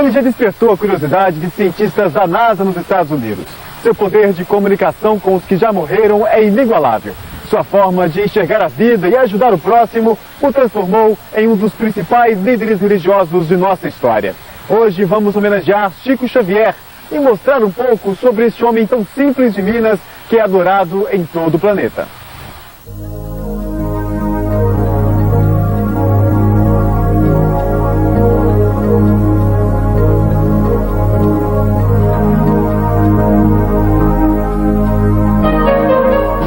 Ele já despertou a curiosidade de cientistas da NASA nos Estados Unidos. Seu poder de comunicação com os que já morreram é inigualável. Sua forma de enxergar a vida e ajudar o próximo o transformou em um dos principais líderes religiosos de nossa história. Hoje vamos homenagear Chico Xavier e mostrar um pouco sobre esse homem tão simples de Minas que é adorado em todo o planeta.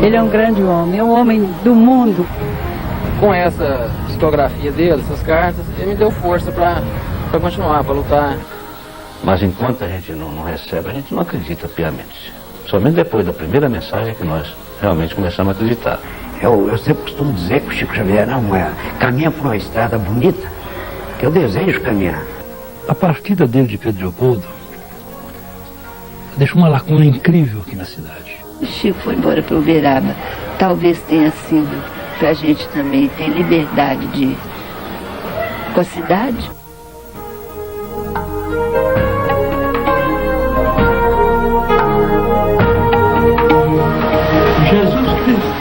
Ele é um grande homem, é um homem do mundo. Com essa psicografia dele, essas cartas, ele me deu força para continuar, para lutar. Mas enquanto a gente não recebe, a gente não acredita piamente. Somente depois da primeira mensagem que nós realmente começamos a acreditar. Eu sempre costumo dizer que o Chico Xavier caminha por uma estrada bonita, que eu desejo caminhar. A partida dele de Pedro Leopoldo deixou uma lacuna incrível aqui na cidade. O Chico foi embora para Uberaba. Talvez tenha sido para a gente também ter liberdade de ir com a cidade. Jesus Cristo.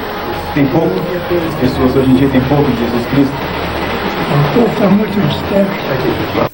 Tem pouco? As pessoas hoje em dia têm pouco de Jesus Cristo? Um pouco, há muito mistério.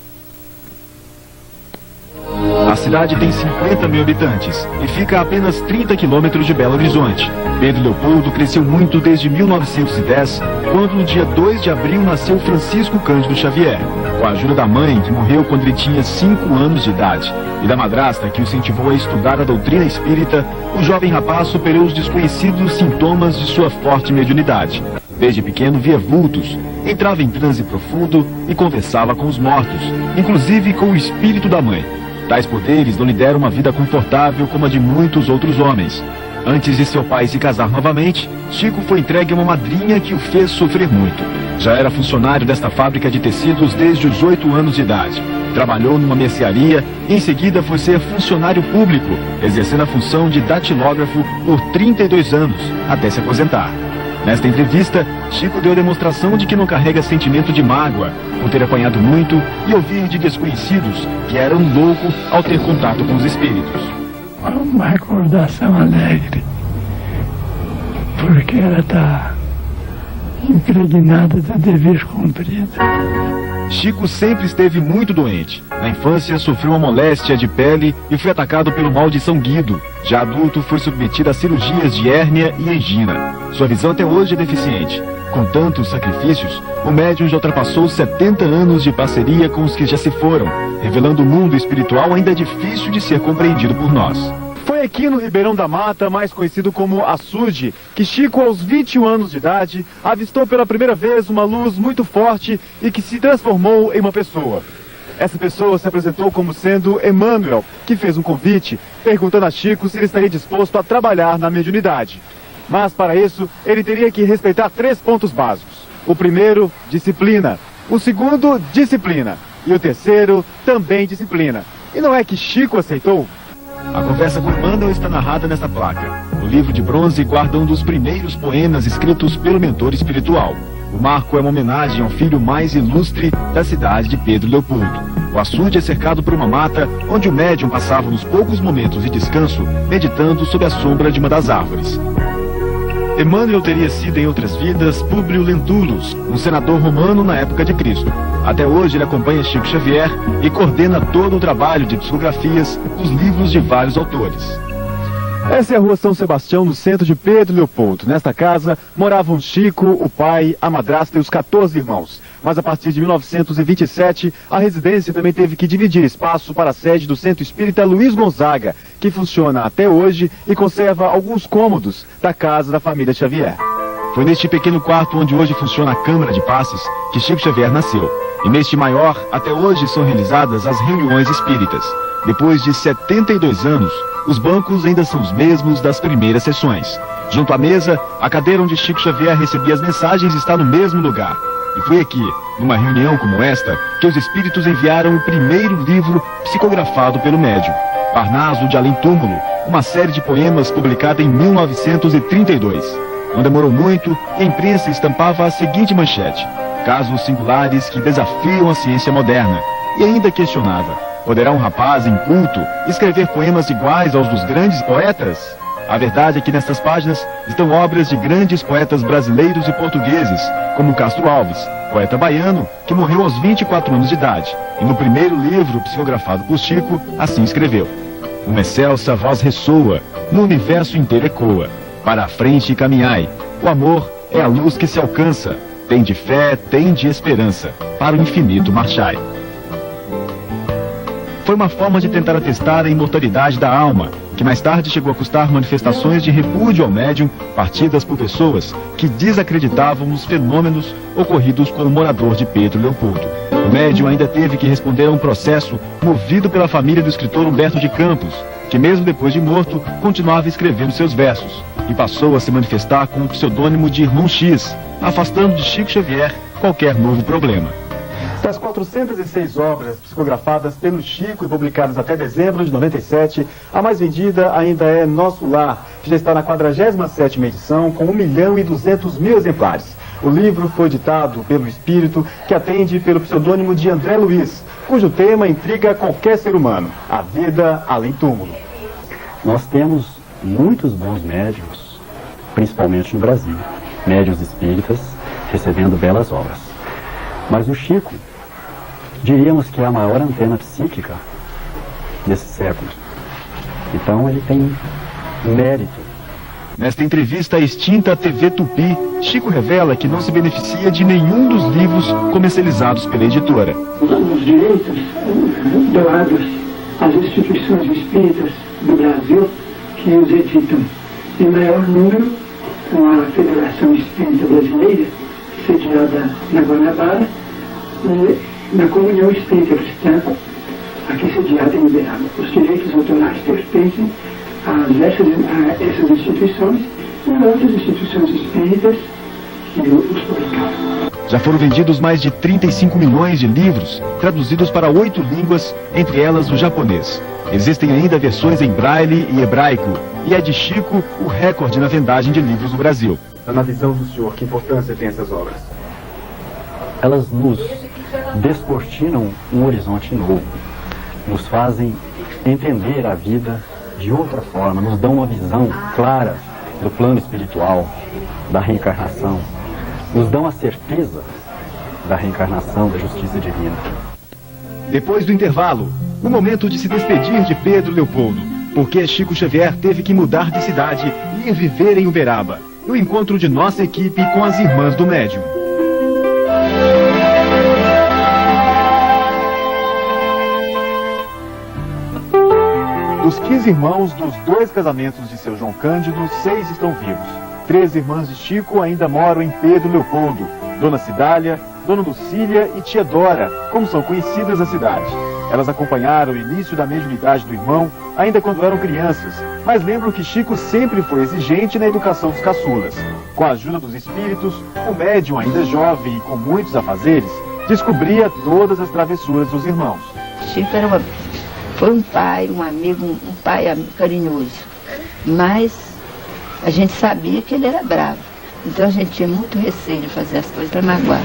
A cidade tem 50 mil habitantes e fica a apenas 30 quilômetros de Belo Horizonte. Pedro Leopoldo cresceu muito desde 1910, quando no dia 2 de abril nasceu Francisco Cândido Xavier. Com a ajuda da mãe, que morreu quando ele tinha 5 anos de idade, e da madrasta, que o incentivou a estudar a doutrina espírita, o jovem rapaz superou os desconhecidos sintomas de sua forte mediunidade. Desde pequeno via vultos, entrava em transe profundo e conversava com os mortos, inclusive com o espírito da mãe. Tais poderes não lhe deram uma vida confortável como a de muitos outros homens. Antes de seu pai se casar novamente, Chico foi entregue a uma madrinha que o fez sofrer muito. Já era funcionário desta fábrica de tecidos desde os 8 anos de idade. Trabalhou numa mercearia e em seguida foi ser funcionário público, exercendo a função de datilógrafo por 32 anos, até se aposentar. Nesta entrevista, Chico deu demonstração de que não carrega sentimento de mágoa, por ter apanhado muito e ouvir de desconhecidos que era um louco ao ter contato com os espíritos. Uma recordação alegre, porque ela está impregnada de dever cumprido. Chico sempre esteve muito doente. Na infância sofreu uma moléstia de pele e foi atacado pelo mal de São Guido. Já adulto foi submetido a cirurgias de hérnia e angina. Sua visão até hoje é deficiente. Com tantos sacrifícios, o médium já ultrapassou 70 anos de parceria com os que já se foram, revelando um mundo espiritual ainda difícil de ser compreendido por nós. Foi aqui no Ribeirão da Mata, mais conhecido como Açude, que Chico, aos 21 anos de idade, avistou pela primeira vez uma luz muito forte e que se transformou em uma pessoa. Essa pessoa se apresentou como sendo Emmanuel, que fez um convite, perguntando a Chico se ele estaria disposto a trabalhar na mediunidade. Mas para isso, ele teria que respeitar 3 pontos básicos. O primeiro, disciplina. O segundo, disciplina. E o terceiro, também disciplina. E não é que Chico aceitou? A conversa com Emmanuel está narrada nesta placa. O livro de bronze guarda um dos primeiros poemas escritos pelo mentor espiritual. O marco é uma homenagem ao filho mais ilustre da cidade de Pedro Leopoldo. O açude é cercado por uma mata, onde o médium passava nos poucos momentos de descanso, meditando sob a sombra de uma das árvores. Emmanuel teria sido em outras vidas Públio Lentulus, um senador romano na época de Cristo. Até hoje ele acompanha Chico Xavier e coordena todo o trabalho de psicografias dos livros de vários autores. Essa é a rua São Sebastião, no centro de Pedro Leopoldo. Nesta casa moravam Chico, o pai, a madrasta e os 14 irmãos. Mas a partir de 1927, a residência também teve que dividir espaço para a sede do Centro Espírita Luiz Gonzaga, que funciona até hoje e conserva alguns cômodos da casa da família Xavier. Foi neste pequeno quarto onde hoje funciona a Câmara de Passes que Chico Xavier nasceu. E neste maior, até hoje são realizadas as reuniões espíritas. Depois de 72 anos, os bancos ainda são os mesmos das primeiras sessões. Junto à mesa, a cadeira onde Chico Xavier recebia as mensagens está no mesmo lugar. E foi aqui, numa reunião como esta, que os espíritos enviaram o primeiro livro psicografado pelo médium, Parnaso de Além Túmulo, uma série de poemas publicada em 1932. Não demorou muito e a imprensa estampava a seguinte manchete: casos singulares que desafiam a ciência moderna. E ainda questionava: Poderá um rapaz inculto escrever poemas iguais aos dos grandes poetas? A verdade é que nestas páginas estão obras de grandes poetas brasileiros e portugueses, como Castro Alves, poeta baiano que morreu aos 24 anos de idade, e no primeiro livro psicografado por Chico, assim escreveu: uma excelsa voz ressoa, no universo inteiro ecoa, para a frente caminhai, o amor é a luz que se alcança, tem de fé, tem de esperança, para o infinito marchai. Foi uma forma de tentar atestar a imortalidade da alma, que mais tarde chegou a custar manifestações de repúdio ao médium partidas por pessoas que desacreditavam nos fenômenos ocorridos com o morador de Pedro Leopoldo. O médium ainda teve que responder a um processo movido pela família do escritor Humberto de Campos, que mesmo depois de morto, continuava escrevendo seus versos, e passou a se manifestar com o pseudônimo de Irmão X, afastando de Chico Xavier qualquer novo problema. Das 406 obras psicografadas pelo Chico e publicadas até dezembro de 97, a mais vendida ainda é Nosso Lar, que já está na 47ª edição, com 1.200.000 exemplares. O livro foi ditado pelo espírito que atende pelo pseudônimo de André Luiz, cujo tema intriga qualquer ser humano: a vida além túmulo. Nós temos muitos bons médiuns, principalmente no Brasil, médiuns espíritas recebendo belas obras. Mas o Chico, diríamos que é a maior antena psíquica desse século. Então ele tem mérito. Nesta entrevista à extinta TV Tupi, Chico revela que não se beneficia de nenhum dos livros comercializados pela editora. Os direitos doados às instituições espíritas do Brasil que os editam em maior número com a Federação Espírita Brasileira, sediada na Guanabara, e na Comunhão Espírita Cristã, aqui sediada em Uberaba. Os direitos autorais pertencem a essas instituições e a outras instituições espíritas que os publicaram. Já foram vendidos mais de 35 milhões de livros, traduzidos para 8 línguas, entre elas o japonês. Existem ainda versões em braille e hebraico, e é de Chico o recorde na vendagem de livros no Brasil. Na visão do senhor, que importância tem essas obras? Elas nos descortinam um horizonte novo, nos fazem entender a vida de outra forma, nos dão uma visão clara do plano espiritual, da reencarnação, nos dão a certeza da reencarnação, da justiça divina. Depois do intervalo, o momento de se despedir de Pedro Leopoldo, porque Chico Xavier teve que mudar de cidade e ir viver em Uberaba. O encontro de nossa equipe com as Irmãs do Médium. Dos 15 irmãos dos 2 casamentos de seu João Cândido, 6 estão vivos. 3 irmãs de Chico ainda moram em Pedro Leopoldo: Dona Cidália, Dona Lucília e Tia Dora, como são conhecidas na cidade. Elas acompanharam o início da mediunidade do irmão, ainda quando eram crianças, mas lembram que Chico sempre foi exigente na educação dos caçulas. Com a ajuda dos espíritos, o médium, ainda jovem e com muitos afazeres, descobria todas as travessuras dos irmãos. Chico foi um pai, um amigo, um pai carinhoso, mas a gente sabia que ele era bravo, então a gente tinha muito receio de fazer as coisas para magoar.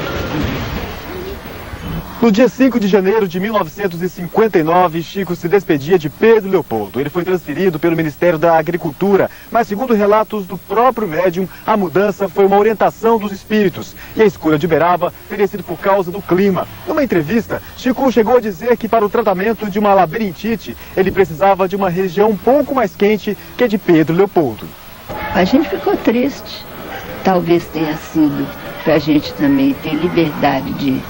No dia 5 de janeiro de 1959, Chico se despedia de Pedro Leopoldo. Ele foi transferido pelo Ministério da Agricultura, mas segundo relatos do próprio médium, a mudança foi uma orientação dos espíritos. E a escolha de Uberaba teria sido por causa do clima. Numa entrevista, Chico chegou a dizer que para o tratamento de uma labirintite, ele precisava de uma região um pouco mais quente que a de Pedro Leopoldo. A gente ficou triste. Talvez tenha sido para a gente também ter liberdade de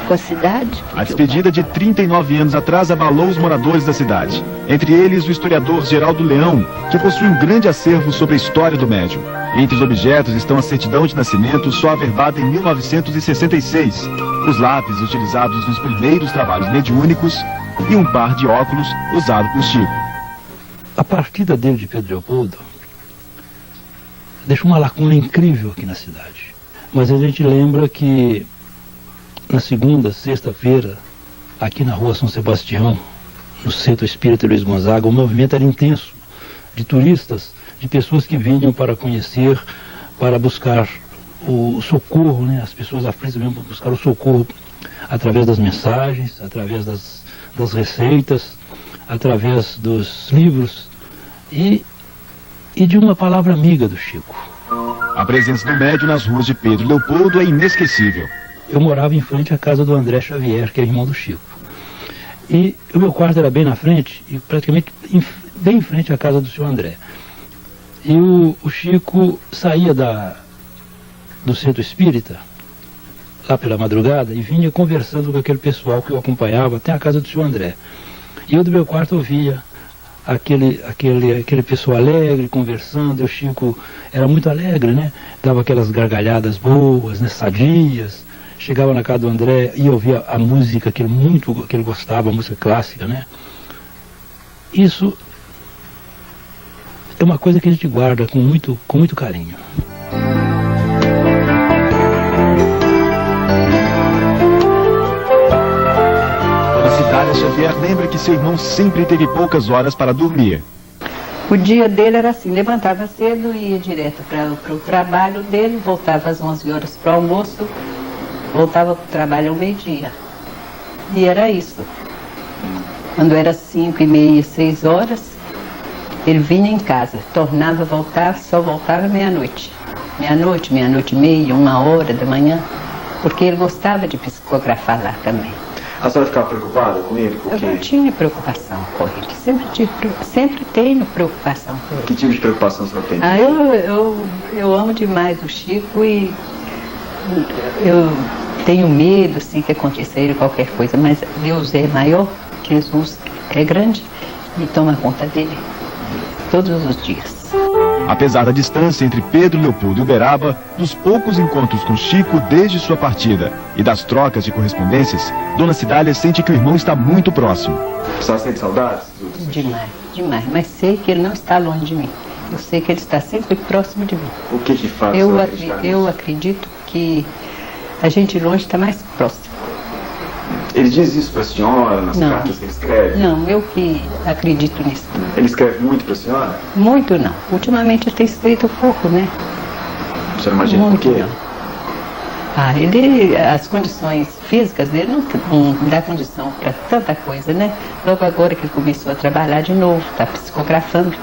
com a cidade. A despedida de 39 anos atrás abalou os moradores da cidade. Entre eles, o historiador Geraldo Leão, que possui um grande acervo sobre a história do médium. Entre os objetos estão a certidão de nascimento, só averbada em 1966, os lápis utilizados nos primeiros trabalhos mediúnicos e um par de óculos usado por Chico. A partida dele de Pedro Leopoldo deixou uma lacuna incrível aqui na cidade. Mas a gente lembra que na segunda, sexta-feira, aqui na rua São Sebastião, no Centro Espírita Luiz Gonzaga, o movimento era intenso, de turistas, de pessoas que vinham para conhecer, para buscar o socorro, né? As pessoas aflitas vinham para buscar o socorro através das mensagens, através das receitas, através dos livros e de uma palavra amiga do Chico. A presença do médium nas ruas de Pedro Leopoldo é inesquecível. Eu morava em frente à casa do André Xavier, que é irmão do Chico. E o meu quarto era bem na frente, e praticamente bem em frente à casa do seu André. E o Chico saía do centro espírita, lá pela madrugada, e vinha conversando com aquele pessoal que eu acompanhava até a casa do seu André. E eu do meu quarto ouvia aquele pessoal alegre, conversando, e o Chico era muito alegre, né? Dava aquelas gargalhadas boas, né? Sadias. Chegava na casa do André e ouvia a música que ele gostava, a música clássica, né? Isso é uma coisa que a gente guarda com muito carinho. Dona Cidália Xavier lembra que seu irmão sempre teve poucas horas para dormir. O dia dele era assim, levantava cedo e ia direto para o trabalho dele, voltava às 11 horas para o almoço, voltava para o trabalho ao meio-dia. E era isso. Quando era 5h30, 6 horas, ele vinha em casa, tornava a voltar, só voltava meia-noite. Meia-noite, meia-noite e meia, 1h da manhã, porque ele gostava de psicografar lá também. A senhora ficava preocupada com ele? Eu não tinha preocupação com ele, sempre tenho preocupação com ele. Que tipo de preocupação a senhora tem? Eu amo demais o Chico e eu tenho medo, assim, que aconteça a ele qualquer coisa, mas Deus é maior, Jesus é grande e toma conta dele todos os dias. Apesar da distância entre Pedro Leopoldo e Uberaba, dos poucos encontros com Chico desde sua partida e das trocas de correspondências, Dona Cidália sente que o irmão está muito próximo. A senhora sente saudades? Demais, mas sei que ele não está longe de mim. Eu sei que ele está sempre próximo de mim. O que faz? Eu acredito que a gente longe está mais próximo. Ele diz isso para a senhora nas cartas que ele escreve? Não, eu que acredito nisso. Ele escreve muito para a senhora? Muito não. Ultimamente ele tem escrito pouco, né? A senhora imagina por quê? As condições físicas dele não dá condição para tanta coisa, né? Logo agora que ele começou a trabalhar de novo, está psicografando,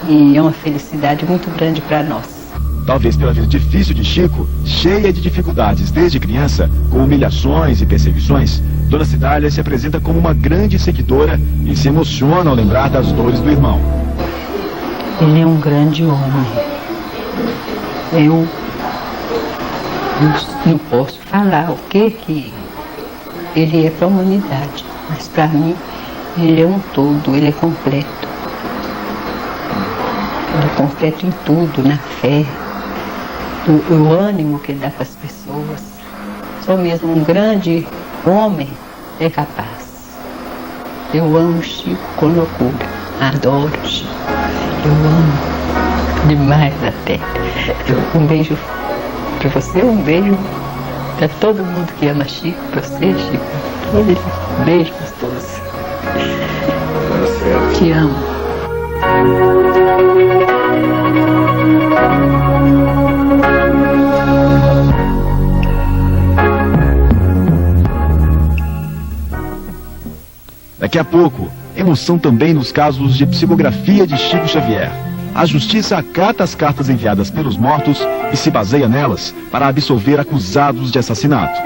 e é uma felicidade muito grande para nós. Talvez pela vida difícil de Chico, cheia de dificuldades desde criança, com humilhações e perseguições, Dona Cidália se apresenta como uma grande seguidora e se emociona ao lembrar das dores do irmão. Ele é um grande homem. Eu não posso falar o que ele é para a humanidade, mas para mim ele é um todo, ele é completo. Ele é completo em tudo, na fé, o ânimo que ele dá para as pessoas. Só mesmo um grande homem é capaz. Eu amo o Chico com loucura, adoro o Chico, eu amo demais até. Um beijo para você, um beijo para todo mundo que ama Chico, para você, Chico. Um beijo gostoso. Te amo. Daqui a pouco, emoção também nos casos de psicografia de Chico Xavier. A justiça acata as cartas enviadas pelos mortos e se baseia nelas para absolver acusados de assassinato.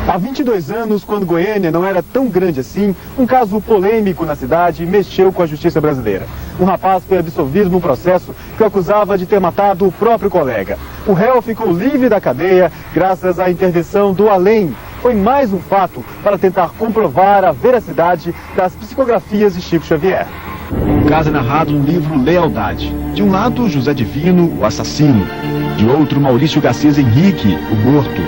Há 22 anos, quando Goiânia não era tão grande assim, um caso polêmico na cidade mexeu com a justiça brasileira. Um rapaz foi absolvido num processo que o acusava de ter matado o próprio colega. O réu ficou livre da cadeia graças à intervenção do além. Foi mais um fato para tentar comprovar a veracidade das psicografias de Chico Xavier. O caso é narrado no livro Lealdade. De um lado, José Divino, o assassino. De outro, Maurício Garcês Henrique, o morto.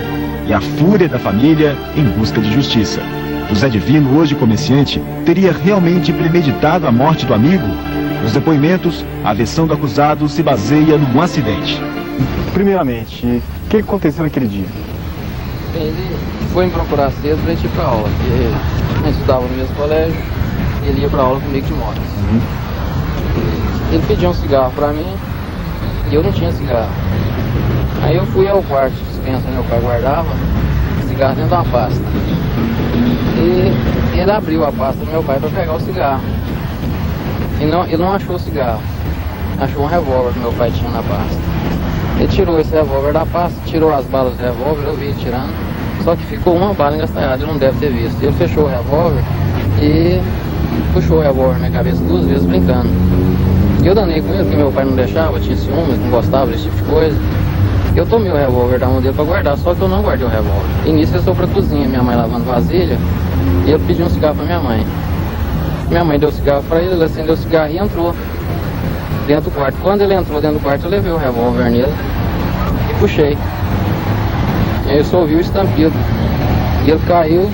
E a fúria da família em busca de justiça. José Divino, hoje comerciante, teria realmente premeditado a morte do amigo? Nos depoimentos, a versão do acusado se baseia num acidente. Primeiramente, o que aconteceu naquele dia? Ele foi me procurar cedo para a gente ir para aula, porque a gente estudava no mesmo colégio e ele ia para aula comigo de moto. ele pediu um cigarro pra mim e eu não tinha cigarro. Aí eu fui ao quarto de dispensa onde meu pai guardava cigarro dentro de uma pasta. E ele abriu a pasta do meu pai para pegar o cigarro. E ele não achou o cigarro. Achou um revólver que meu pai tinha na pasta. Ele tirou esse revólver da pasta, tirou as balas do revólver, eu vi ele tirando. Só que ficou uma bala engastanhada, ele não deve ter visto. Ele fechou o revólver e puxou o revólver na minha cabeça 2 vezes brincando. E eu danei com ele, porque meu pai não deixava, tinha ciúmes, não gostava desse tipo de coisa. Eu tomei o revólver da mão dele para guardar, só que eu não guardei o revólver. E nisso eu sou pra cozinha, minha mãe lavando vasilha, e ele pediu um cigarro pra minha mãe. Minha mãe deu o cigarro pra ele acendeu o cigarro e entrou dentro do quarto. Quando ele entrou dentro do quarto, eu levei o revólver nele e puxei. E aí eu só ouvi o estampido. E ele caiu,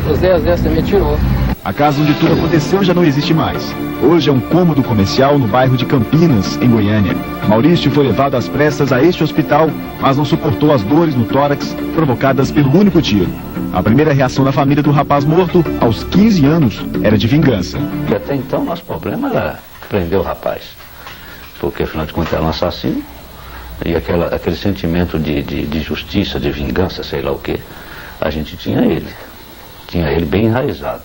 o Zezé se me tirou. A casa onde tudo aconteceu já não existe mais. Hoje é um cômodo comercial no bairro de Campinas, em Goiânia. Maurício foi levado às pressas a este hospital, mas não suportou as dores no tórax provocadas pelo único tiro. A primeira reação da família do rapaz morto, aos 15 anos, era de vingança. E até então, nosso problema era prender o rapaz. Porque, afinal de contas, era um assassino. E aquele sentimento de justiça, de vingança, sei lá o quê, a gente tinha ele. Tinha ele bem enraizado.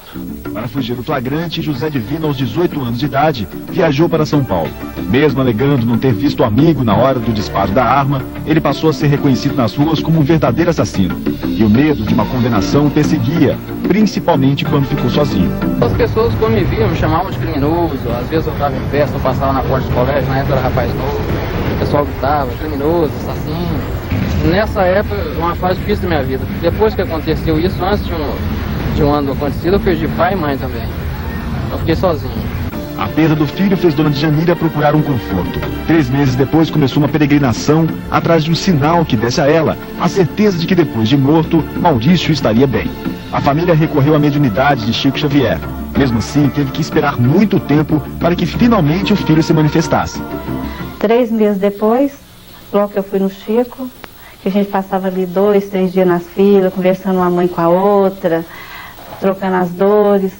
Para fugir do flagrante, José Divino, aos 18 anos de idade, viajou para São Paulo. Mesmo alegando não ter visto o amigo na hora do disparo da arma, ele passou a ser reconhecido nas ruas como um verdadeiro assassino. E o medo de uma condenação o perseguia, principalmente quando ficou sozinho. As pessoas, quando me viam, me chamavam de criminoso. Às vezes eu estava em festa, eu passava na porta do colégio, na época eu era rapaz novo. O pessoal gritava, criminoso, assassino. Nessa época, uma fase difícil da minha vida. Depois que aconteceu isso, antes de um ano acontecido, eu perdi pai e mãe também. Eu fiquei sozinho. A perda do filho fez Dona Djanira procurar um conforto. 3 meses depois começou uma peregrinação atrás de um sinal que desse a ela a certeza de que depois de morto, Maurício estaria bem. A família recorreu à mediunidade de Chico Xavier. Mesmo assim, teve que esperar muito tempo para que finalmente o filho se manifestasse. 3 meses depois, logo que eu fui no Chico, que a gente passava ali 2, 3 dias nas filas, conversando uma mãe com a outra, trocando as dores.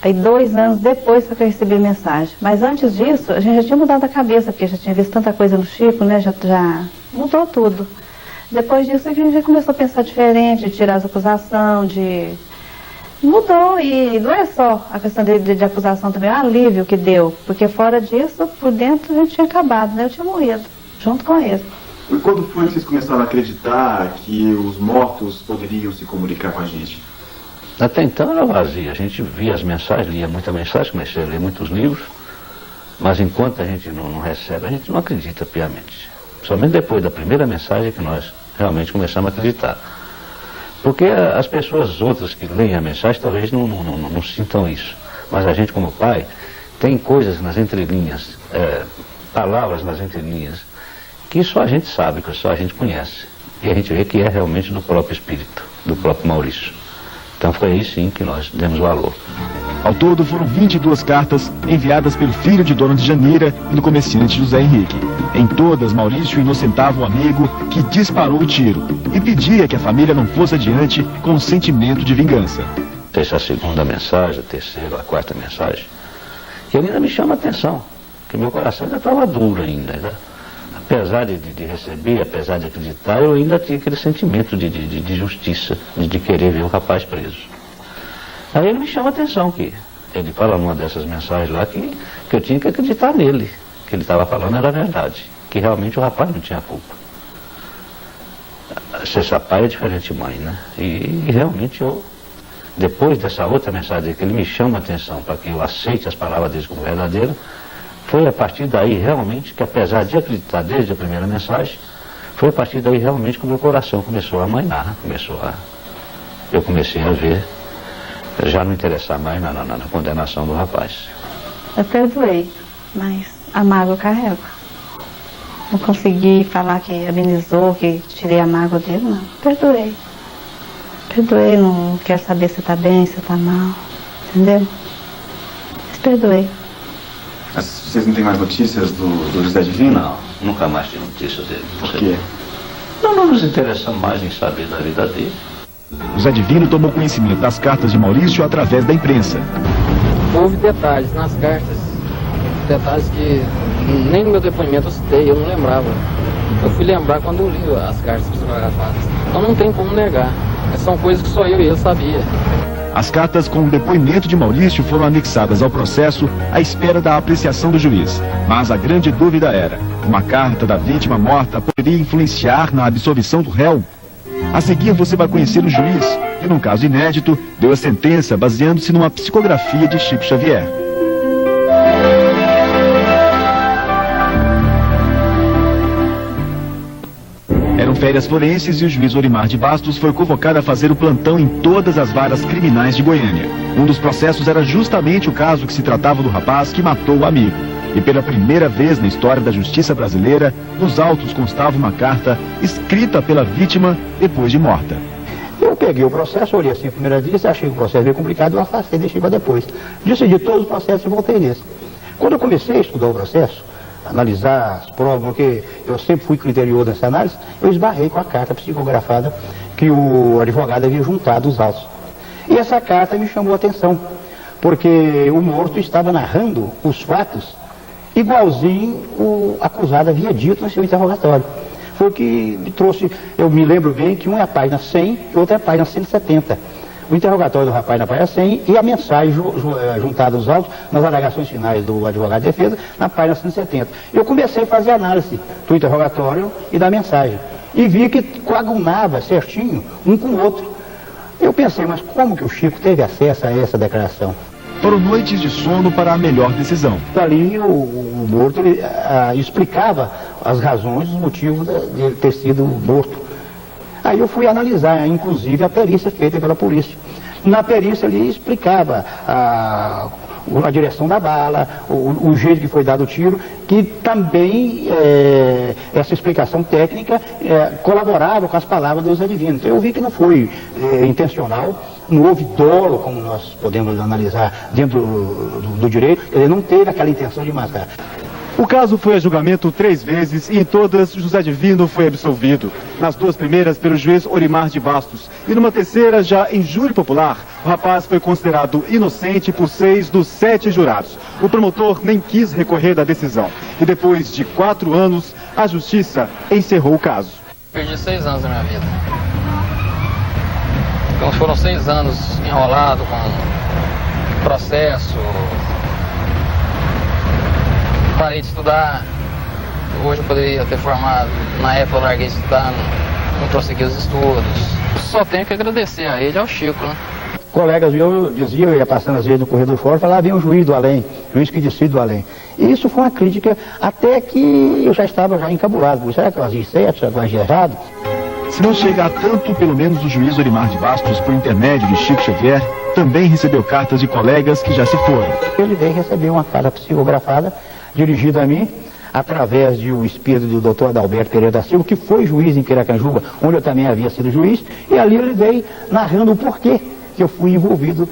Aí 2 anos depois foi que eu recebi a mensagem. Mas antes disso, a gente já tinha mudado a cabeça, porque já tinha visto tanta coisa no Chico, né? Já mudou tudo. Depois disso a gente já começou a pensar diferente, de tirar as acusações, Mudou, e não é só a questão de acusação também, é um alívio que deu. Porque fora disso, por dentro a gente tinha acabado, né? Eu tinha morrido, junto com ele. E quando foi que vocês começaram a acreditar que os mortos poderiam se comunicar com a gente? Até então era vazio. A gente via as mensagens, lia muita mensagem, comecei a ler muitos livros, mas enquanto a gente não recebe, a gente não acredita piamente. Somente depois da primeira mensagem que nós realmente começamos a acreditar. Porque as pessoas outras que leem a mensagem talvez não sintam isso. Mas a gente, como pai, tem coisas nas entrelinhas, palavras nas entrelinhas, que só a gente sabe, que só a gente conhece. E a gente vê que é realmente do próprio espírito, do próprio Maurício. Então foi aí sim que nós demos valor. Ao todo foram 22 cartas enviadas pelo filho de Dona Djanira e do comerciante José Henrique. Em todas, Maurício inocentava o amigo que disparou o tiro e pedia que a família não fosse adiante com um sentimento de vingança. Essa segunda mensagem, a terceira, a quarta mensagem, que ainda me chama a atenção, que meu coração ainda estava duro ainda, né? Apesar de receber, apesar de acreditar, eu ainda tinha aquele sentimento de justiça, de querer ver o rapaz preso. Aí ele me chama a atenção, que ele fala numa dessas mensagens lá que eu tinha que acreditar nele, que ele estava falando era verdade, que realmente o rapaz não tinha culpa. Ser pai é diferente de mãe, né? E realmente eu, depois dessa outra mensagem que ele me chama a atenção para que eu aceite as palavras dele como verdadeiras, foi a partir daí realmente que, apesar de acreditar desde a primeira mensagem, foi a partir daí realmente que o meu coração começou a amainar, eu comecei a ver, já não interessar mais na condenação do rapaz. Eu perdoei, mas a mágoa eu carrego. Não consegui falar que amenizou, que tirei a mágoa dele, não. Perdoei. Perdoei, não quero saber se tá bem, se tá mal, entendeu? Mas perdoei. Mas vocês não têm mais notícias do José Divino? Não, nunca mais tive notícias dele. Por quê? Não nos interessamos mais em saber da vida dele. José Divino tomou conhecimento das cartas de Maurício através da imprensa. Houve detalhes nas cartas detalhes que nem no meu depoimento eu citei, eu não lembrava. Eu fui lembrar quando eu li as cartas psicografadas. Então não tem como negar. São coisas que só eu e ele sabia. As cartas com o depoimento de Maurício foram anexadas ao processo à espera da apreciação do juiz. Mas a grande dúvida era: uma carta da vítima morta poderia influenciar na absolvição do réu? A seguir você vai conhecer o juiz, que num caso inédito, deu a sentença baseando-se numa psicografia de Chico Xavier. Eram férias forenses e o juiz Orimar de Bastos foi convocado a fazer o plantão em todas as varas criminais de Goiânia. Um dos processos era justamente o caso que se tratava do rapaz que matou o amigo. E pela primeira vez na história da justiça brasileira, nos autos constava uma carta escrita pela vítima depois de morta. Eu peguei o processo, olhei assim a primeira vez, achei que o processo meio complicado, eu afastei, deixei para depois. Decidi todos os processos e voltei nesse. Quando eu comecei a estudar o processo, analisar as provas, porque eu sempre fui criterioso nessa análise, eu esbarrei com a carta psicografada que o advogado havia juntado os autos. E essa carta me chamou a atenção, porque o morto estava narrando os fatos igualzinho o acusado havia dito no seu interrogatório. Foi o que me trouxe, eu me lembro bem que uma é a página 100 e outra é a página 170. O interrogatório do rapaz na página 100 e a mensagem juntada aos autos nas alegações finais do advogado de defesa na página 170. Eu comecei a fazer análise do interrogatório e da mensagem e vi que coadunava certinho um com o outro. Eu pensei, mas como que o Chico teve acesso a essa declaração? Foram noites de sono para a melhor decisão. Ali o morto explicava as razões, os motivos de ele ter sido morto. Aí eu fui analisar, inclusive, a perícia feita pela polícia. Na perícia ele explicava a direção da bala, o jeito que foi dado o tiro, que também essa explicação técnica colaborava com as palavras do José Divino. Então eu vi que não foi intencional, não houve dolo, como nós podemos analisar dentro do direito, ele não teve aquela intenção de matar. O caso foi a julgamento 3 vezes e em todas José Divino foi absolvido. Nas 2 primeiras pelo juiz Orimar de Bastos e numa terceira, já em júri popular, o rapaz foi considerado inocente por 6 dos 7 jurados. O promotor nem quis recorrer da decisão e depois de 4 anos, a justiça encerrou o caso. Perdi 6 anos da minha vida. Então foram 6 anos enrolado com processo. Parei de estudar, hoje eu poderia ter formado, na época eu larguei de estudar, não prossegui os estudos. Só tenho que agradecer a ele e ao Chico, né? Colegas meus diziam, eu ia passando às vezes no corredor fora, falava, vem um juiz do além, juiz que decide do além. E isso foi uma crítica até que eu já estava encabulado, será que eu agi certo, será que eu agi errado? Se não chega a tanto, pelo menos o juiz Orimar de Bastos, por intermédio de Chico Xavier, também recebeu cartas de colegas que já se foram. Ele veio receber uma carta psicografada dirigida a mim, através do espírito do Dr. Adalberto Pereira da Silva, que foi juiz em Piracanjuba, onde eu também havia sido juiz, e ali ele veio narrando o porquê que eu fui envolvido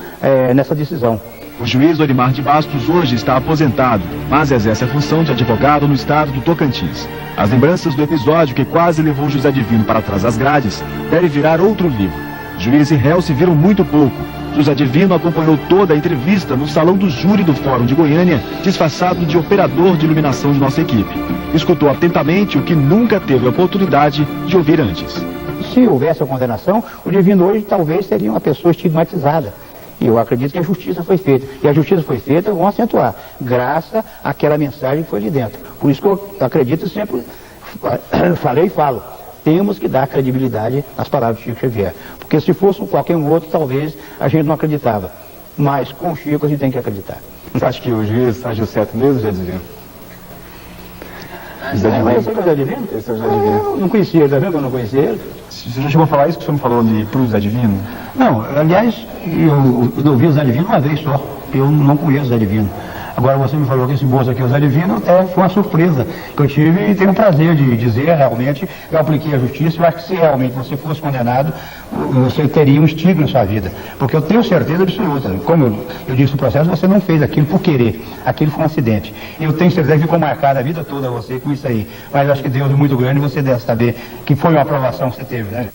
nessa decisão. O juiz Orimar de Bastos hoje está aposentado, mas exerce a função de advogado no estado do Tocantins. As lembranças do episódio que quase levou José Divino para trás das grades deve virar outro livro. Juiz e réu se viram muito pouco. José Divino acompanhou toda a entrevista no salão do júri do Fórum de Goiânia, disfarçado de operador de iluminação de nossa equipe. Escutou atentamente o que nunca teve a oportunidade de ouvir antes. Se houvesse a condenação, o Divino hoje talvez seria uma pessoa estigmatizada. E eu acredito que a justiça foi feita. E a justiça foi feita, vamos acentuar, graças àquela mensagem que foi ali dentro. Por isso que eu acredito, sempre falei e falo. Temos que dar credibilidade às palavras de Chico Xavier. Porque se fosse qualquer um outro, talvez a gente não acreditava. Mas com o Chico a gente tem que acreditar. Você acha que o juiz agiu certo mesmo, José Divino? Esse é o José Divino? Esse é o José Divino. Eu não conhecia ele, tá vendo que eu não conhecia ele? Você já chegou a falar isso que o senhor me falou pro José Divino? Não, aliás, eu ouvi o José Divino uma vez só. Eu não conheço o José Divino. Agora você me falou que esse moço aqui, o Zé Divino, foi uma surpresa que eu tive e tenho o prazer de dizer, realmente, eu apliquei a justiça. Eu acho que se realmente você fosse condenado, você teria um estigma na sua vida. Porque eu tenho certeza absoluta, como eu disse no processo, você não fez aquilo por querer, aquilo foi um acidente. Eu tenho certeza que ficou marcada a vida toda você com isso aí. Mas acho que Deus é muito grande e você deve saber que foi uma aprovação que você teve, né?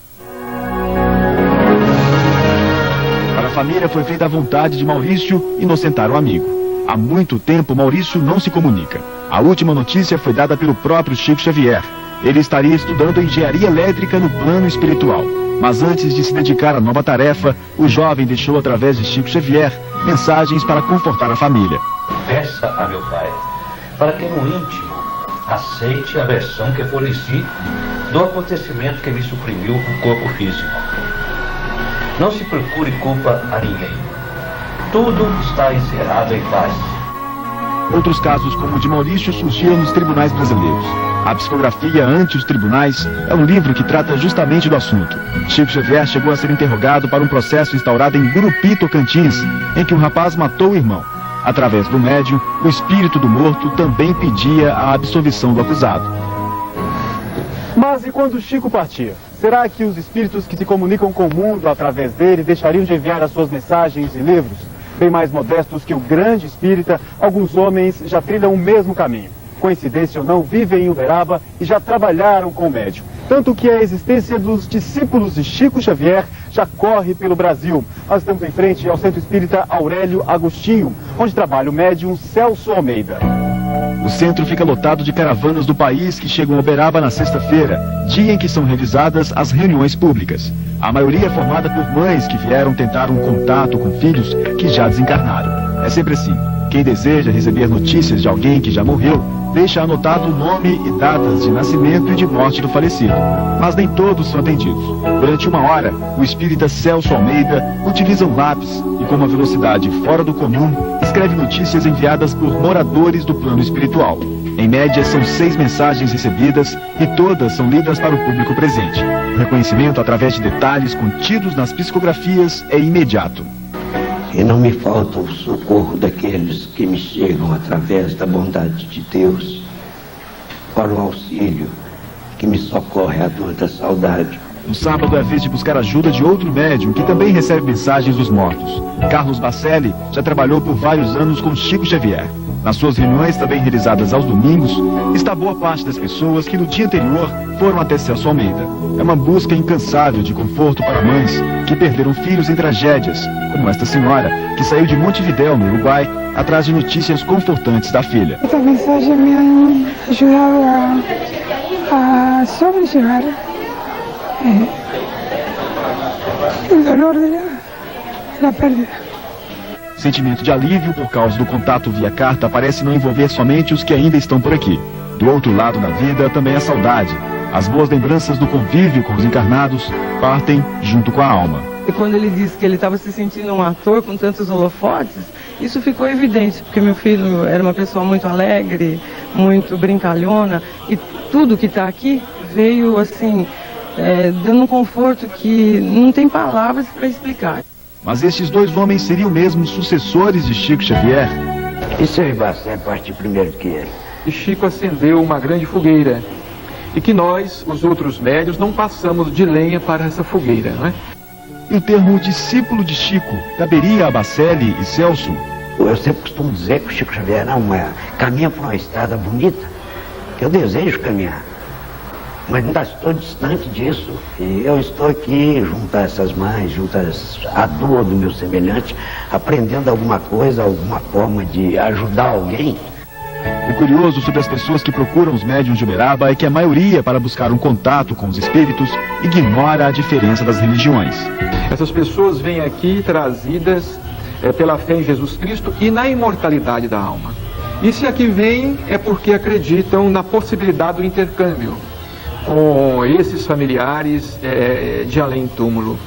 Para a família foi feita a vontade de Maurício inocentar o amigo. Há muito tempo, Maurício não se comunica. A última notícia foi dada pelo próprio Chico Xavier. Ele estaria estudando engenharia elétrica no plano espiritual. Mas antes de se dedicar à nova tarefa, o jovem deixou através de Chico Xavier mensagens para confortar a família. Peça a meu pai para que no íntimo aceite a versão que forneci do acontecimento que me suprimiu o corpo físico. Não se procure culpa a ninguém. Tudo está encerrado em paz. Outros casos, como o de Maurício, surgiram nos tribunais brasileiros. A Psicografia ante os Tribunais é um livro que trata justamente do assunto. Chico Xavier chegou a ser interrogado para um processo instaurado em Gurupi, Tocantins, em que um rapaz matou o irmão. Através do médium, o espírito do morto também pedia a absolvição do acusado. Mas e quando Chico partia? Será que os espíritos que se comunicam com o mundo através dele deixariam de enviar as suas mensagens e livros? Bem mais modestos que o grande espírita, alguns homens já trilham o mesmo caminho. Coincidência ou não, vivem em Uberaba e já trabalharam com o médium. Tanto que a existência dos discípulos de Chico Xavier já corre pelo Brasil. Nós estamos em frente ao Centro Espírita Aurélio Agostinho, onde trabalha o médium Celso Almeida. O centro fica lotado de caravanas do país que chegam a Uberaba na sexta-feira, dia em que são realizadas as reuniões públicas. A maioria é formada por mães que vieram tentar um contato com filhos que já desencarnaram. É sempre assim. Quem deseja receber notícias de alguém que já morreu, deixa anotado o nome e datas de nascimento e de morte do falecido. Mas nem todos são atendidos. Durante uma hora, o espírita Celso Almeida utiliza um lápis e, com uma velocidade fora do comum, escreve notícias enviadas por moradores do plano espiritual. Em média, são 6 mensagens recebidas e todas são lidas para o público presente. O reconhecimento através de detalhes contidos nas psicografias é imediato. E não me falta o socorro daqueles que me chegam através da bondade de Deus, para o auxílio que me socorre a dor da saudade. No sábado é a vez de buscar ajuda de outro médium que também recebe mensagens dos mortos. Carlos Bacelli já trabalhou por vários anos com Chico Xavier. Nas suas reuniões, também realizadas aos domingos, está boa parte das pessoas que no dia anterior foram até Celso Almeida. É uma busca incansável de conforto para mães que perderam filhos em tragédias, como esta senhora, que saiu de Montevidéu, no Uruguai, atrás de notícias confortantes da filha. Esta mensagem me ha ajudado a sobrellevar o dolor da pérdida. Sentimento de alívio por causa do contato via carta parece não envolver somente os que ainda estão por aqui. Do outro lado da vida também a saudade. As boas lembranças do convívio com os encarnados partem junto com a alma. E quando ele disse que ele estava se sentindo um ator com tantos holofotes, isso ficou evidente, porque meu filho era uma pessoa muito alegre, muito brincalhona, e tudo que está aqui veio assim, dando um conforto que não tem palavras para explicar. Mas estes 2 homens seriam mesmo sucessores de Chico Xavier? E seu Ibacé partiu primeiro que ele? E Chico acendeu uma grande fogueira. E que nós, os outros médios, não passamos de lenha para essa fogueira, não é? E o termo discípulo de Chico caberia a Bacelli e Celso? Eu sempre costumo dizer que o Chico Xavier caminha por uma estrada bonita, que eu desejo caminhar. Mas ainda estou distante disso. E eu estou aqui junto a essas mães, junto à dor do meu semelhante, aprendendo alguma coisa, alguma forma de ajudar alguém. O curioso sobre as pessoas que procuram os médiuns de Uberaba é que a maioria, para buscar um contato com os espíritos, ignora a diferença das religiões. Essas pessoas vêm aqui trazidas pela fé em Jesus Cristo e na imortalidade da alma. E se aqui vêm é porque acreditam na possibilidade do intercâmbio com esses familiares de além-túmulo.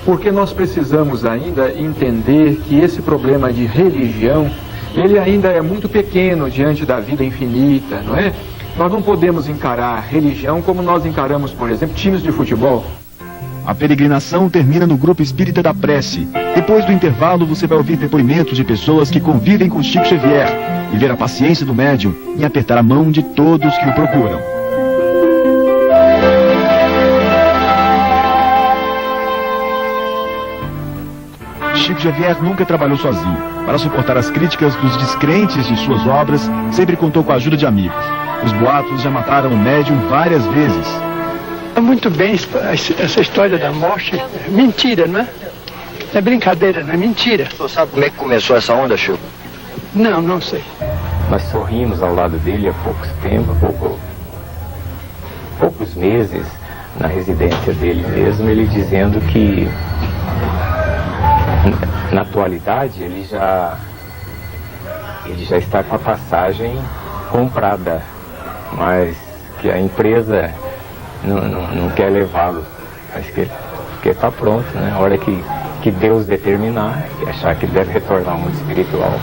Porque nós precisamos ainda entender que esse problema de religião, ele ainda é muito pequeno diante da vida infinita, não é? Nós não podemos encarar a religião como nós encaramos, por exemplo, times de futebol. A peregrinação termina no Grupo Espírita da Prece. Depois do intervalo, você vai ouvir depoimentos de pessoas que convivem com Chico Xavier e ver a paciência do médium em apertar a mão de todos que o procuram. Chico Xavier nunca trabalhou sozinho. Para suportar as críticas dos descrentes de suas obras, sempre contou com a ajuda de amigos. Os boatos já mataram o médium várias vezes. Muito bem essa história da morte. Mentira, não é? É brincadeira, não é mentira. Você sabe como é que começou essa onda, Chico? Não, não sei. Nós sorrimos ao lado dele há poucos meses, na residência dele mesmo, ele dizendo que na atualidade ele já está com a passagem comprada, mas que a empresa não quer levá-lo, mas que está pronto, né? A hora que Deus determinar e achar que deve retornar ao mundo espiritual,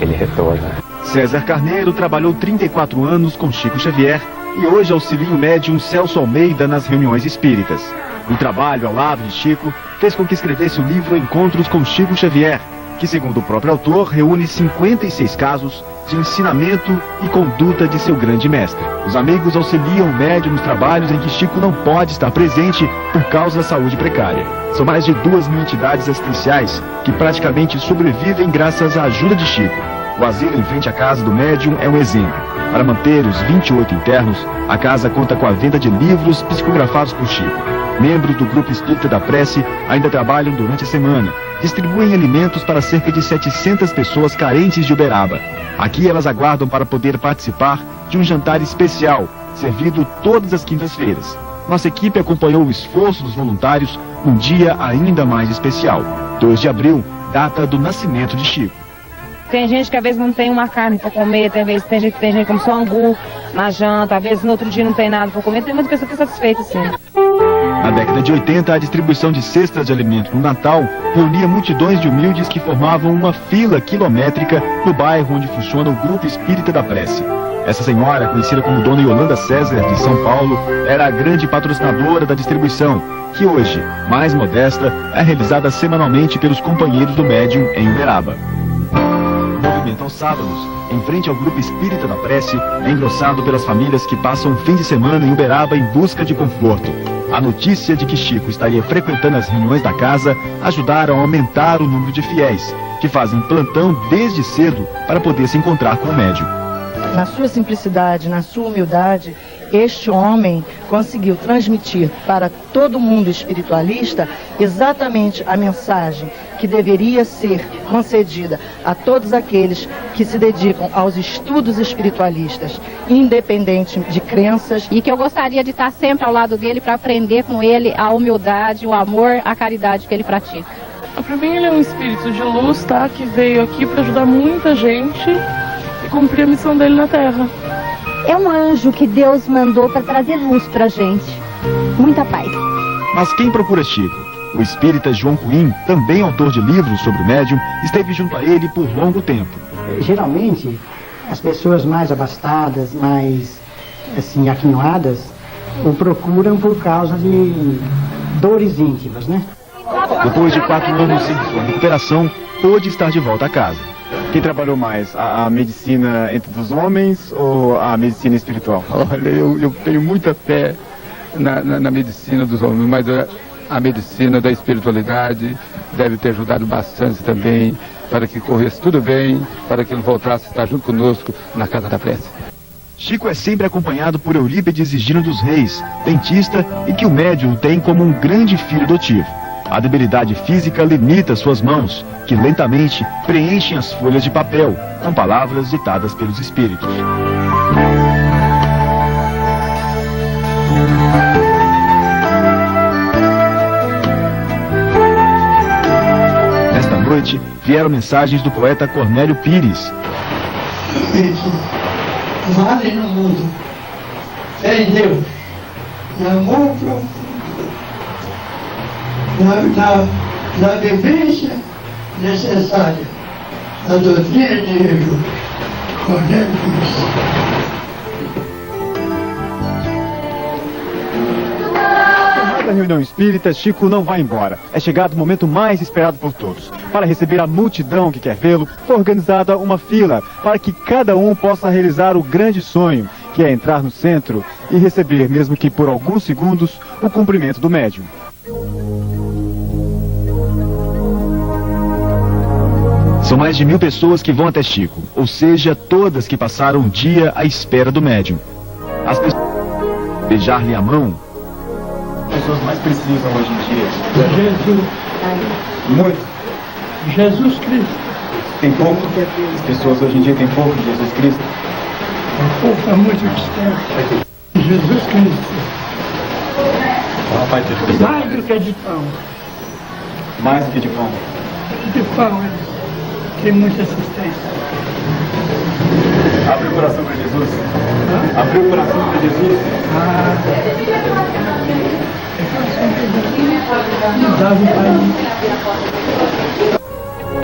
ele retorna. César Carneiro trabalhou 34 anos com Chico Xavier e hoje auxilia o médium Celso Almeida nas reuniões espíritas. O trabalho ao lado de Chico fez com que escrevesse o livro Encontros com Chico Xavier, que, segundo o próprio autor, reúne 56 casos de ensinamento e conduta de seu grande mestre. Os amigos auxiliam o médium nos trabalhos em que Chico não pode estar presente por causa da saúde precária. São mais de 2.000 entidades assistenciais que praticamente sobrevivem graças à ajuda de Chico. O asilo em frente à casa do médium é um exemplo. Para manter os 28 internos, a casa conta com a venda de livros psicografados por Chico. Membros do Grupo Espírita da Prece ainda trabalham durante a semana. Distribuem alimentos para cerca de 700 pessoas carentes de Uberaba. Aqui elas aguardam para poder participar de um jantar especial, servido todas as quintas-feiras. Nossa equipe acompanhou o esforço dos voluntários num dia ainda mais especial, 2 de abril, data do nascimento de Chico. Tem gente que às vezes não tem uma carne para comer, tem gente que come só angu na janta, às vezes no outro dia não tem nada para comer, tem muita pessoa que está satisfeita, sim. Na década de 80, a distribuição de cestas de alimento no Natal reunia multidões de humildes que formavam uma fila quilométrica no bairro onde funciona o Grupo Espírita da Prece. Essa senhora, conhecida como Dona Yolanda César, de São Paulo, era a grande patrocinadora da distribuição, que hoje, mais modesta, é realizada semanalmente pelos companheiros do médium em Uberaba. O movimento aos sábados, em frente ao Grupo Espírita da Prece, é engrossado pelas famílias que passam o fim de semana em Uberaba em busca de conforto. A notícia de que Chico estaria frequentando as reuniões da casa ajudaram a aumentar o número de fiéis, que fazem plantão desde cedo para poder se encontrar com o médium. Na sua simplicidade, na sua humildade, este homem conseguiu transmitir para todo mundo espiritualista exatamente a mensagem que deveria ser concedida a todos aqueles que se dedicam aos estudos espiritualistas, independente de crenças. E que eu gostaria de estar sempre ao lado dele para aprender com ele a humildade, o amor, a caridade que ele pratica. Para mim ele é um espírito de luz, tá? Que veio aqui para ajudar muita gente e cumprir a missão dele na Terra. É um anjo que Deus mandou para trazer luz pra gente. Muita paz. Mas quem procura Chico? O espírita João Cuim, também autor de livros sobre o médium, esteve junto a ele por longo tempo. Geralmente, as pessoas mais abastadas, mais assim, aquinhoadas, o procuram por causa de dores íntimas, né? Depois de 4 anos sem sua recuperação, pôde estar de volta a casa. Quem trabalhou mais, a medicina entre os homens ou a medicina espiritual? Olha, eu tenho muita fé na medicina dos homens, mas a medicina da espiritualidade deve ter ajudado bastante também para que corresse tudo bem, para que ele voltasse a estar junto conosco na Casa da Prece. Chico é sempre acompanhado por Eurípides Higino dos Reis, dentista, e que o médium tem como um grande filho adotivo. A debilidade física limita suas mãos, que lentamente preenchem as folhas de papel com palavras ditadas pelos espíritos. Nesta noite, vieram mensagens do poeta Cornélio Pires. Vale no mundo, fé em Deus, no amor profundo, na vivência necessária, a doutrina de Jesus. Cornélio Pires. Da reunião espírita, Chico não vai embora. É chegado o momento mais esperado por todos. Para receber a multidão que quer vê-lo, foi organizada uma fila para que cada um possa realizar o grande sonho, que é entrar no centro e receber, mesmo que por alguns segundos, o cumprimento do médium. São mais de 1000 pessoas que vão até Chico, ou seja, todas que passaram um dia à espera do médium. As pessoas beijar-lhe a mão. As pessoas mais precisam hoje em dia. Jesus. Muito. Jesus Cristo. Tem pouco? As pessoas hoje em dia têm pouco de Jesus Cristo? O povo é muito distante de Jesus Cristo. Mais do que de pão. Mais do que de pão? De pão, eles têm muita assistência. Abre o coração para Jesus. Abre o coração para Jesus.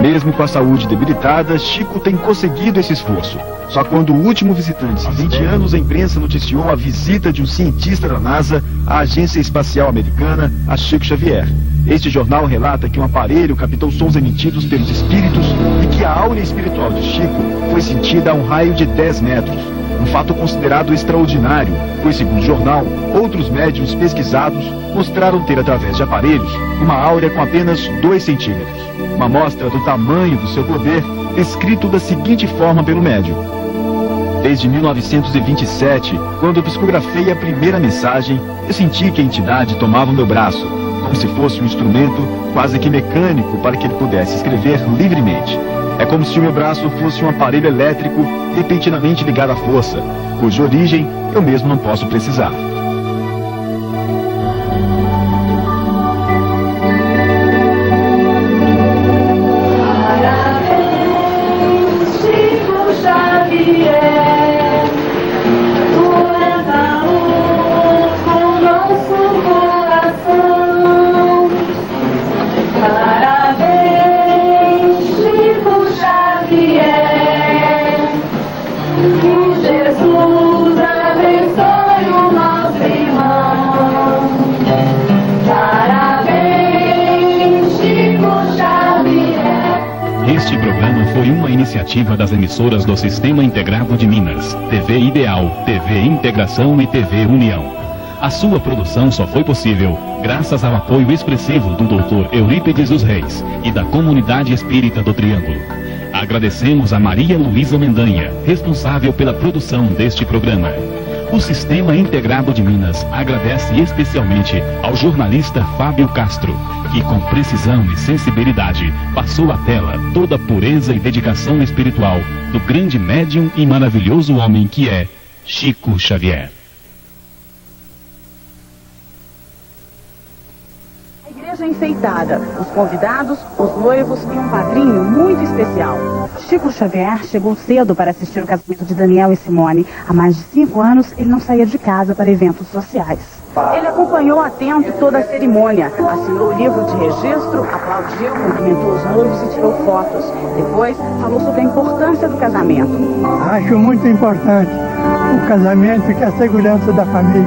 Mesmo com a saúde debilitada, Chico tem conseguido esse esforço. Só quando o último visitante, há 20 anos, a imprensa noticiou a visita de um cientista da NASA à Agência Espacial Americana, a Chico Xavier. Este jornal relata que um aparelho captou sons emitidos pelos espíritos e que a áurea espiritual de Chico foi sentida a um raio de 10 metros. Um fato considerado extraordinário, pois, segundo o jornal, outros médiuns pesquisados mostraram ter, através de aparelhos, uma áurea com apenas 2 centímetros. Uma amostra do tamanho do seu poder, descrito da seguinte forma pelo médium. Desde 1927, quando eu psicografei a primeira mensagem, eu senti que a entidade tomava o meu braço, como se fosse um instrumento quase que mecânico para que ele pudesse escrever livremente. É como se o meu braço fosse um aparelho elétrico repentinamente ligado à força, cuja origem eu mesmo não posso precisar. Este programa foi uma iniciativa das emissoras do Sistema Integrado de Minas, TV Ideal, TV Integração e TV União. A sua produção só foi possível graças ao apoio expressivo do Dr. Eurípides dos Reis e da Comunidade Espírita do Triângulo. Agradecemos a Maria Luísa Mendanha, responsável pela produção deste programa. O Sistema Integrado de Minas agradece especialmente ao jornalista Fábio Castro, que com precisão e sensibilidade passou à tela toda a pureza e dedicação espiritual do grande médium e maravilhoso homem que é Chico Xavier. A igreja enfeitada, os convidados, os noivos e um padrinho muito especial. Chico Xavier chegou cedo para assistir o casamento de Daniel e Simone. Há mais de 5 anos, ele não saía de casa para eventos sociais. Ele acompanhou atento toda a cerimônia, assinou o livro de registro, aplaudiu, cumprimentou os noivos e tirou fotos. Depois, falou sobre a importância do casamento. Acho muito importante o casamento e a segurança da família.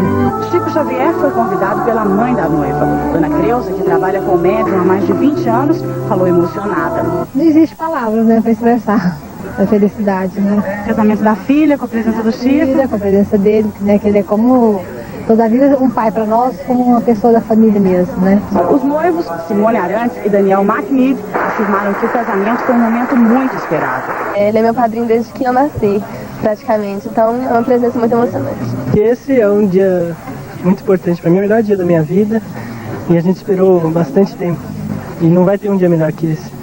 Chico Xavier foi convidado pela mãe da noiva. Dona Creuza, que trabalha com médium há mais de 20 anos, falou emocionada. Não existe palavras, né, para expressar a felicidade, né? Casamento da filha, com a presença do Chico. Com a presença dele, né, que ele é como toda a vida um pai para nós, como uma pessoa da família mesmo, né? Os noivos, Simone Arantes e Daniel MacNeid, afirmaram que o casamento foi um momento muito esperado. Ele é meu padrinho desde que eu nasci, praticamente, então é uma presença muito emocionante. Esse é um dia muito importante para mim, é o melhor dia da minha vida, e a gente esperou bastante tempo, e não vai ter um dia melhor que esse.